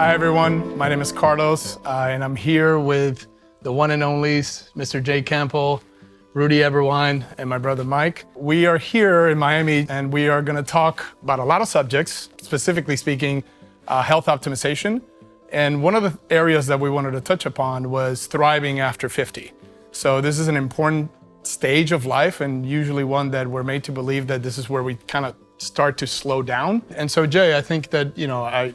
Hi everyone, my name is Carlos, and I'm here with the one and onlys, Mr. Jay Campbell, Rudy Eberwine, and my brother Mike. We are here in Miami, and we are going to talk about a lot of subjects, specifically speaking, health optimization. And one of the areas that we wanted to touch upon was thriving after 50. So this is an important stage of life, and usually one that we're made to believe that this is where we kind of start to slow down. And so Jay, I think that,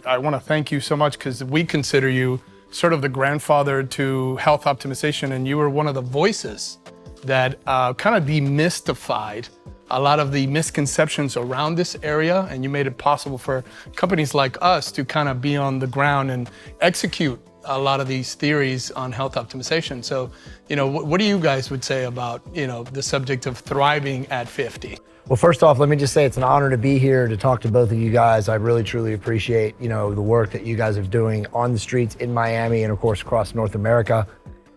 I want to thank you so much because we consider you sort of the grandfather to health optimization, and you were one of the voices that kind of demystified a lot of the misconceptions around this area, and you made it possible for companies like us to kind of be on the ground and execute a lot of these theories on health optimization. So, what do you guys would say about, the subject of thriving at 50? Well, first off, let me just say it's an honor to be here to talk to both of you guys. I really, truly appreciate, the work that you guys are doing on the streets in Miami and of course across North America.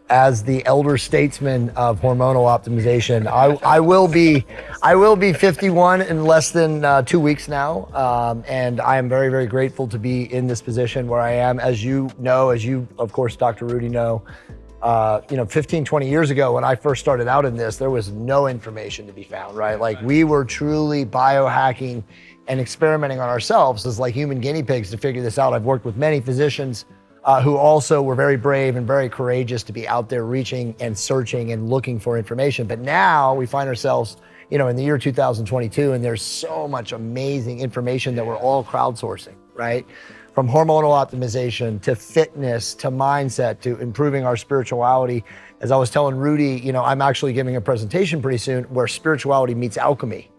As the elder statesman of hormonal optimization, I will be 51 in less than 2 weeks now. And I am very, very grateful to be in this position where I am. As you, of course, Dr. Rudy know, 15, 20 years ago when I first started out in this, there was no information to be found, right? Like we were truly biohacking and experimenting on ourselves as like human guinea pigs to figure this out. I've worked with many physicians who also were very brave and very courageous to be out there reaching and searching and looking for information. But now we find ourselves, in the year 2022, and there's so much amazing information that we're all crowdsourcing, right? From hormonal optimization to fitness to mindset to improving our spirituality. As I was telling Rudy, I'm actually giving a presentation pretty soon where spirituality meets alchemy,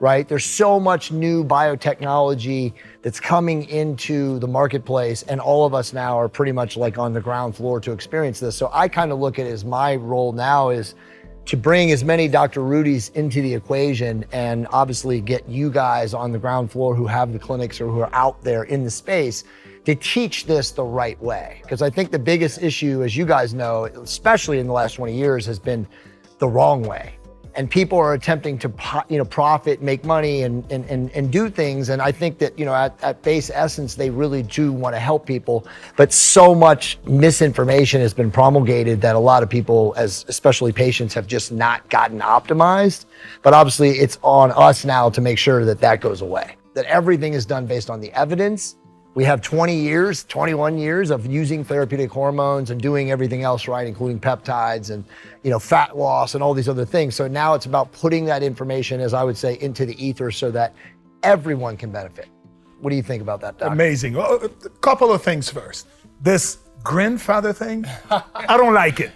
right? There's so much new biotechnology that's coming into the marketplace, and all of us now are pretty much like on the ground floor to experience this. So I kind of look at it as my role now is to bring as many Dr. Rudy's into the equation and obviously get you guys on the ground floor who have the clinics or who are out there in the space to teach this the right way. Because I think the biggest issue, as you guys know, especially in the last 20 years, has been the wrong way. And people are attempting to, profit, make money, and do things. And I think that, at base essence, they really do want to help people. But so much misinformation has been promulgated that a lot of people, especially patients, have just not gotten optimized. But obviously, it's on us now to make sure that that goes away. That everything is done based on the evidence. We have 21 years of using therapeutic hormones and doing everything else right, including peptides and, fat loss and all these other things. So now it's about putting that information, as I would say, into the ether so that everyone can benefit. What do you think about that, Doc? Amazing. Well, a couple of things first. This grandfather thing, I don't like it.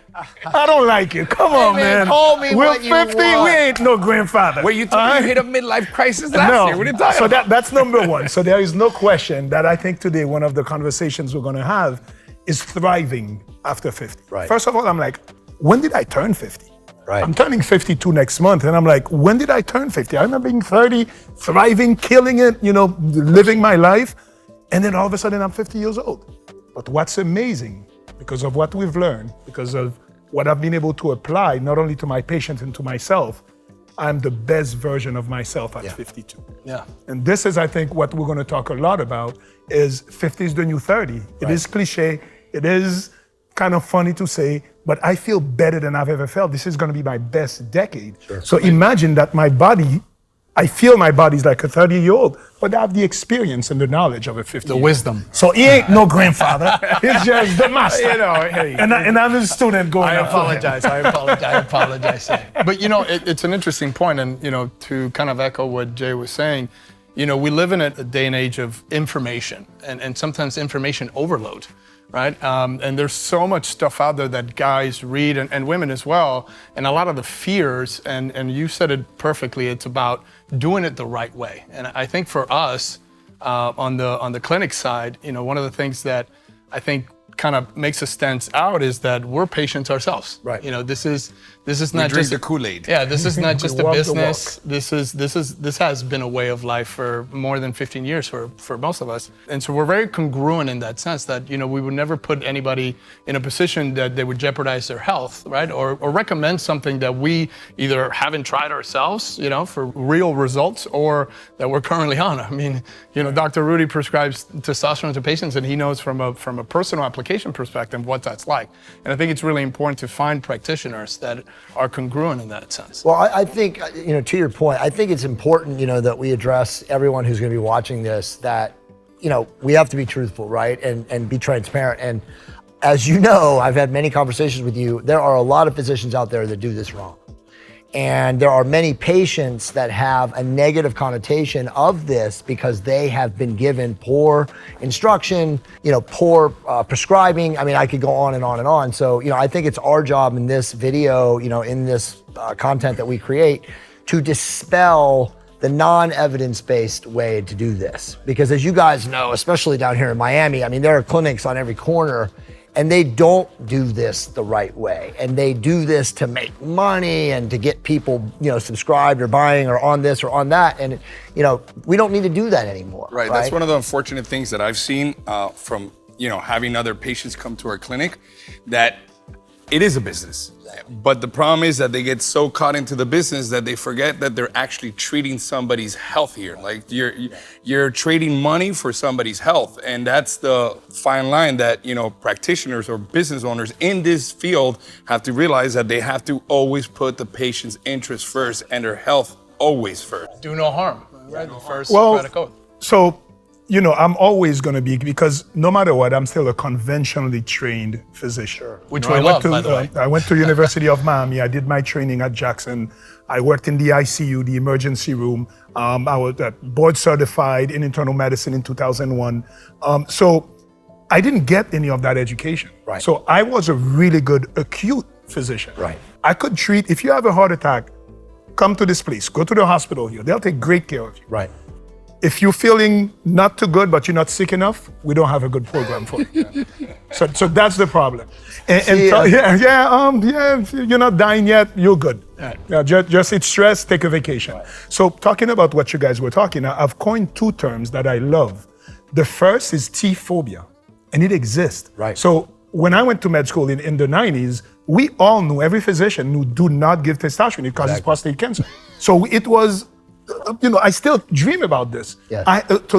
Come on, man. Call me We're what you 50, want. we ain't no grandfather. Wait, you told me you hit a midlife crisis last year. What are you talking so about? that's number one. So there is no question that I think today one of the conversations we're going to have is thriving after 50. Right. First of all, I'm like, when did I turn 50? Right. I'm turning 52 next month, and I'm like, when did I turn 50? I remember being 30, thriving, killing it, living my life, and then all of a sudden I'm 50 years old. But what's amazing, because of what we've learned, because of what I've been able to apply, not only to my patients and to myself, I'm the best version of myself at 52. Yeah. And this is, I think, what we're going to talk a lot about is 50 is the new 30. It is cliche. It is kind of funny to say, but I feel better than I've ever felt. This is going to be my best decade. Sure. So imagine that I feel my body's like a 30-year-old, but I have the experience and the knowledge of a 50. The wisdom. So he ain't no grandfather. He's just the master. Hey. And I'm a student going. I apologize. But it's an interesting point, and to kind of echo what Jay was saying, we live in a day and age of information, and sometimes information overload, right? And there's so much stuff out there that guys read, and women as well, and a lot of the fears, and you said it perfectly, it's about doing it the right way. And I think for us, on the clinic side, one of the things that I think kind of makes us stand out is that we're patients ourselves. Right. You know, this is not Drink just the Kool-Aid. Yeah, this is not just a walk the business. This has been a way of life for more than 15 years for most of us. And so we're very congruent in that sense that, you know, we would never put anybody in a position that they would jeopardize their health, right? Or recommend something that we either haven't tried ourselves, you know, for real results, or that we're currently on. I mean, you know, Dr. Rudy prescribes testosterone to patients, and he knows from a personal application perspective what that's like. And I think it's really important to find practitioners that are congruent in that sense. Well, I think, you know, to your point, I think it's important, you know, that we address everyone who's going to be watching this, that, you know, we have to be truthful, right? And be transparent. And as you know, I've had many conversations with you. There are a lot of physicians out there that do this wrong. And there are many patients that have a negative connotation of this because they have been given poor instruction, you know, poor prescribing. I mean, I could go on and on and on. So, you know, I think it's our job in this video, you know, in this content that we create, to dispel the non-evidence-based way to do this. Because as you guys know, especially down here in Miami, I mean, there are clinics on every corner, and they don't do this the right way. And they do this to make money and to get people, you know, subscribed or buying or on this or on that. And, you know, we don't need to do that anymore. Right. That's one of the unfortunate things that I've seen from, you know, having other patients come to our clinic, that it is a business. But the problem is that they get so caught into the business that they forget that they're actually treating somebody's health here. Like you're trading money for somebody's health. And that's the fine line that, you know, practitioners or business owners in this field have to realize, that they have to always put the patient's interest first and their health always first. Do no harm, right? The first Well, product code. so, you know, I'm always going to be, because no matter what, I'm still a conventionally trained physician. Which You know, we I love, went by the way. I went to University of Miami. I did my training at Jackson. I worked in the ICU, the emergency room. I was board certified in internal medicine in 2001. So I didn't get any of that education. Right. So I was a really good acute physician. Right. I could treat, if you have a heart attack, come to this place, go to the hospital here. They'll take great care of you. Right. If you're feeling not too good, but you're not sick enough, we don't have a good program for you. So that's the problem. You're not dying yet, you're good. Right. Yeah, just it's stress, take a vacation. Right. So talking about what you guys were talking, I've coined two terms that I love. The first is T-phobia, and it exists. Right. So when I went to med school in the 90s, we all knew, every physician knew, do not give testosterone, it causes prostate cancer. So it was, you know, I still dream about this. Yes.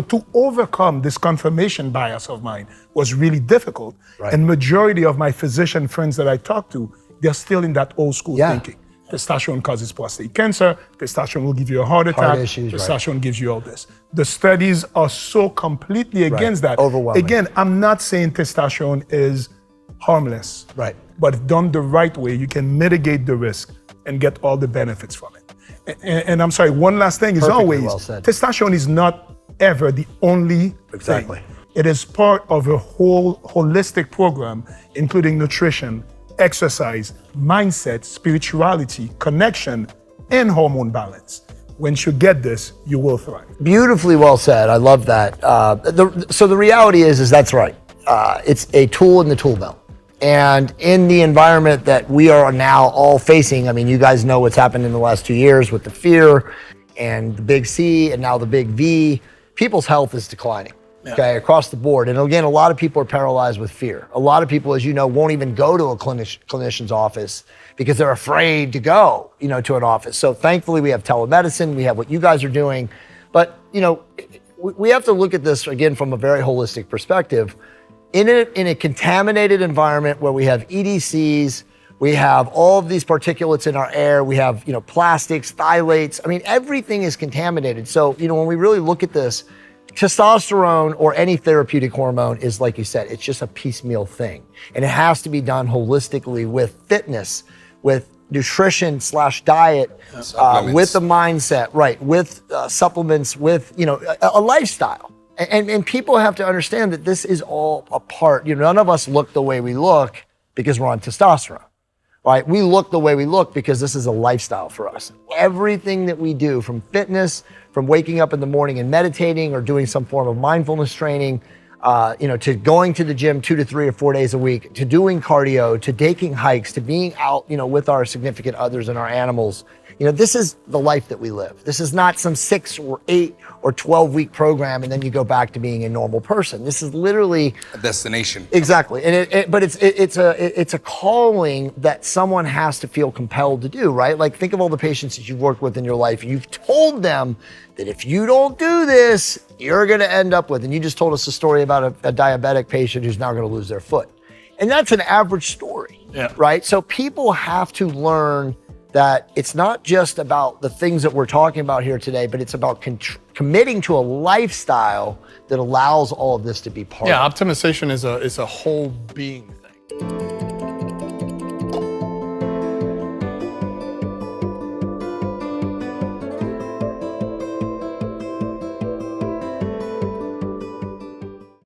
To overcome this confirmation bias of mine was really difficult. Right. And majority of my physician friends that I talk to, they're still in that old school Yeah. thinking. Testosterone causes prostate cancer. Testosterone will give you a heart attack. Heart issues, right. Testosterone gives you all this. The studies are so completely against that. Overwhelming. Again, I'm not saying testosterone is harmless. Right. But done the right way, you can mitigate the risk and get all the benefits from it. And I'm sorry, one last thing is Perfectly always, well said. testosterone is not ever the only Exactly. thing. It is part of a whole holistic program, including nutrition, exercise, mindset, spirituality, connection, and hormone balance. Once you get this, you will thrive. Beautifully well said. I love that. So the reality is that's right. It's a tool in the tool belt. And in the environment that we are now all facing, I mean, you guys know what's happened in the last 2 years with the fear and the big C and now the big V. People's health is declining, okay, across the board. And again, a lot of people are paralyzed with fear. A lot of people, as you know, won't even go to a clinician's office because they're afraid to go, you know, to an office. So thankfully we have telemedicine, we have what you guys are doing. But, you know, we have to look at this again from a very holistic perspective. In a contaminated environment where we have EDCs, we have all of these particulates in our air, we have, you know, plastics, phthalates. I mean, everything is contaminated. So, you know, when we really look at this, testosterone or any therapeutic hormone is, like you said, it's just a piecemeal thing. And it has to be done holistically with fitness, with nutrition/diet, with the mindset, right, with supplements, with, you know, a lifestyle. And people have to understand that this is all a part. You know, none of us look the way we look because we're on testosterone, right? We look the way we look because this is a lifestyle for us. Everything that we do, from fitness, from waking up in the morning and meditating or doing some form of mindfulness training, to going to the gym 2 to 3 or 4 days a week, to doing cardio, to taking hikes, to being out, with our significant others and our animals. This is the life that we live. This is not some 6 or 8 or 12-week program and then you go back to being a normal person. This is literally a destination. Exactly, and but it's a calling that someone has to feel compelled to do, right? Like think of all the patients that you've worked with in your life. You've told them that if you don't do this, you're going to end up with, and you just told us a story about a diabetic patient who's now going to lose their foot, and that's an average story, right? So people have to learn that it's not just about the things that we're talking about here today, but it's about committing to a lifestyle that allows all of this to be part of it. Yeah, optimization is a whole being thing.